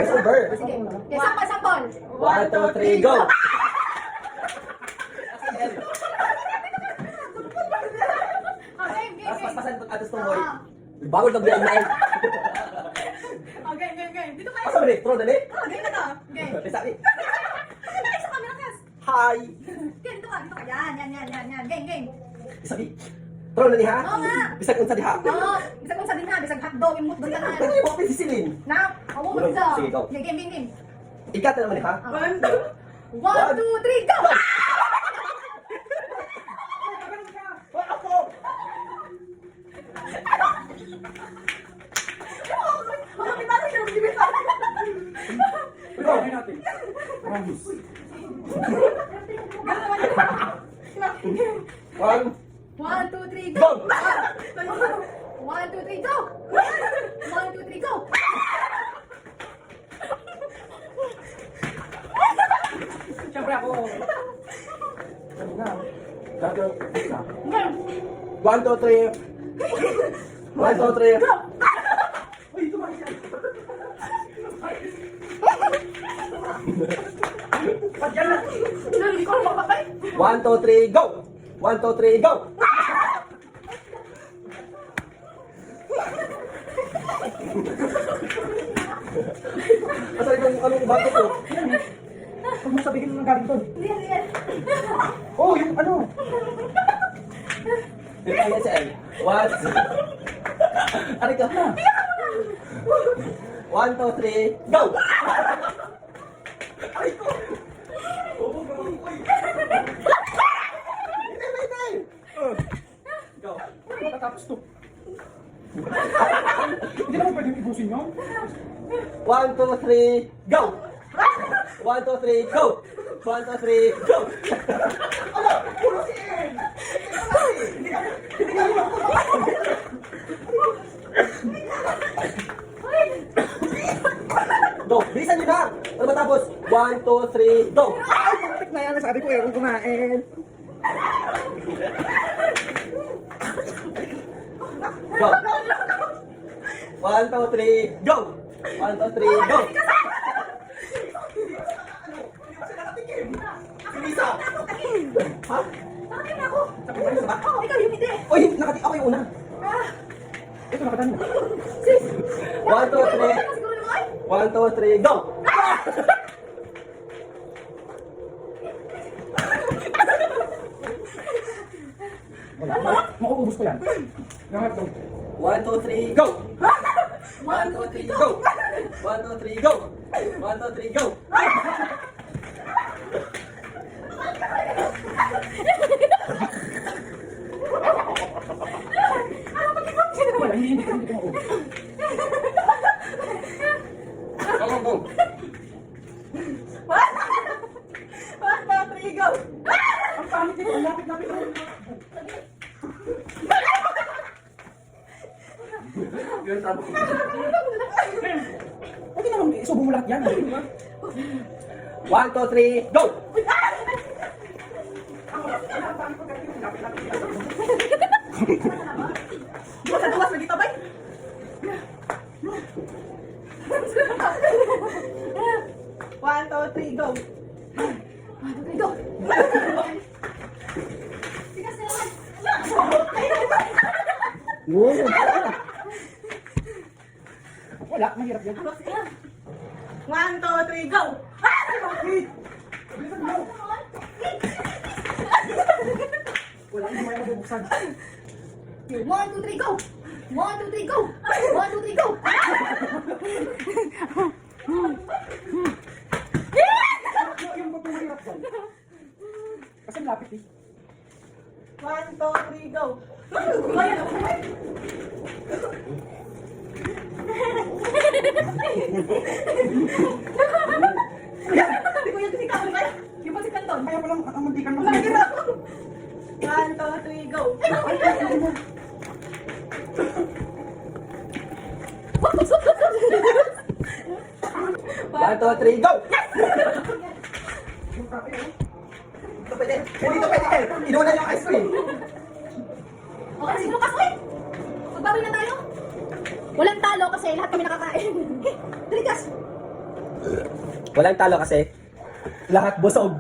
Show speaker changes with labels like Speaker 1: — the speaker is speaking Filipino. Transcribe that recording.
Speaker 1: Over.
Speaker 2: Sige. Okay, sample.
Speaker 1: 1, 2, 3, go!
Speaker 2: Okay,
Speaker 1: Tapos
Speaker 2: okay.
Speaker 1: paspasan ko atos tong boy. Bago nag-blind na
Speaker 2: Okay. Dito kayo.
Speaker 1: Asa ba ni? Throw dali?
Speaker 2: Oh, game na to. Game.
Speaker 1: Sabi.
Speaker 2: Ay, sa camera, Kas.
Speaker 1: Hi.
Speaker 2: Okay, dito ka. Yan. Game.
Speaker 1: Sabi. Throw na ni ha?
Speaker 2: Oo nga.
Speaker 1: Bisag unsa diha.
Speaker 2: Oo. Bisag kung sa din na. Bisag hotdog. Imot doon ka na.
Speaker 1: Pero yung mga sisilin.
Speaker 2: Na. Awo mo dito.
Speaker 1: Sige, go.
Speaker 2: Okay, game.
Speaker 1: Ikat na naman ni ha?
Speaker 2: 1, 2, 3, go!
Speaker 1: Ako! Ikaw. Promise. 1,
Speaker 2: 1, 2, 3,
Speaker 1: go!
Speaker 2: go! 1, 2, 3, go! 1, 2, 3, go!
Speaker 1: Siyempre ako. Ano na? Dati ang isa. 1, 2, 3. 1, 2, 3. Uy, tumakas yan. Padyan na.
Speaker 2: Hindi ko makakay.
Speaker 1: 1, 2, 3, go! 1, 2, 3, go! Asa itong anong bato ko? Huwag mo sabihin ng galing doon.
Speaker 2: Hindi.
Speaker 1: Oh, yung ano? Ito ang SL. What? Ari ka na. 1, 2, 3, go! Ay ko! Go.
Speaker 3: Matapos to. Hindi naman pwedeng ibusin yun.
Speaker 1: 1, 2, 3, go! 1, 2, 3, go! 1, 2, 3, go! Ala! Puro si En! Hindi ka Go! Bilisan nyo na! Ano matapos? 1, 2, 3, go!
Speaker 3: Ay, na yan. Sabi ko eh, kung kumain.
Speaker 1: Go! 1, 2, 3, go! 1, 2, 3, go! Lisa! Ha?
Speaker 2: Nakatim na ako.
Speaker 1: Sa ba?
Speaker 2: Oo, ikaw yung hindi.
Speaker 1: Uy, ako yung una.
Speaker 2: Ah,
Speaker 3: Ito, nakadaan mo.
Speaker 2: sis.
Speaker 1: 1, 2, 3.
Speaker 2: Siguro naman.
Speaker 1: 1, 2, 3, go!
Speaker 3: Wala. Makuubos ko yan. Lahat daw.
Speaker 1: 1, 2, 3, go! 1, 2, 3, go! 1, 2, 3, go! 1, 2, 3, go!
Speaker 3: Wala, hindi ko maubos.
Speaker 1: Go, go!
Speaker 2: 1, 2, 3, go!
Speaker 3: Ang pangit nito, ang lapit-lapit ko.
Speaker 1: Yun, tama.
Speaker 3: Huwag naman, isubo mo lahat yan.
Speaker 1: 1, 2, 3, go!
Speaker 2: Duwas na duwas na dito, bay. 1, 2, 3, go! 1, 2, 3, go! Tigas na naman.
Speaker 3: Wala, mahirap yan.
Speaker 2: 1, 2, 3, go!
Speaker 3: Wala, hindi mo yung mabubuksan.
Speaker 2: 1, 2, 3, go! 1, 2, 3, go! 1, 2, 3, go!
Speaker 3: Yung ba't mahirap dyan? Kasi lapit eh.
Speaker 2: 1, 2, 3, go! Kaya na, Hindi ko yan kasi kami ba? Yung pa si Canton.
Speaker 3: Kaya palang ang mantikan mo.
Speaker 2: Lagi na. 1, 2, 3, go!
Speaker 1: 1, 2, 3, go! Ito pwede. Hindi ito pwede. Inuunan yung ice cream.
Speaker 2: Okay, sino ka ulit? Magbaboy na tayo? Walang talo kasi lahat kami nakakain. Dali, Gas!
Speaker 1: Walang talo kasi lahat busog.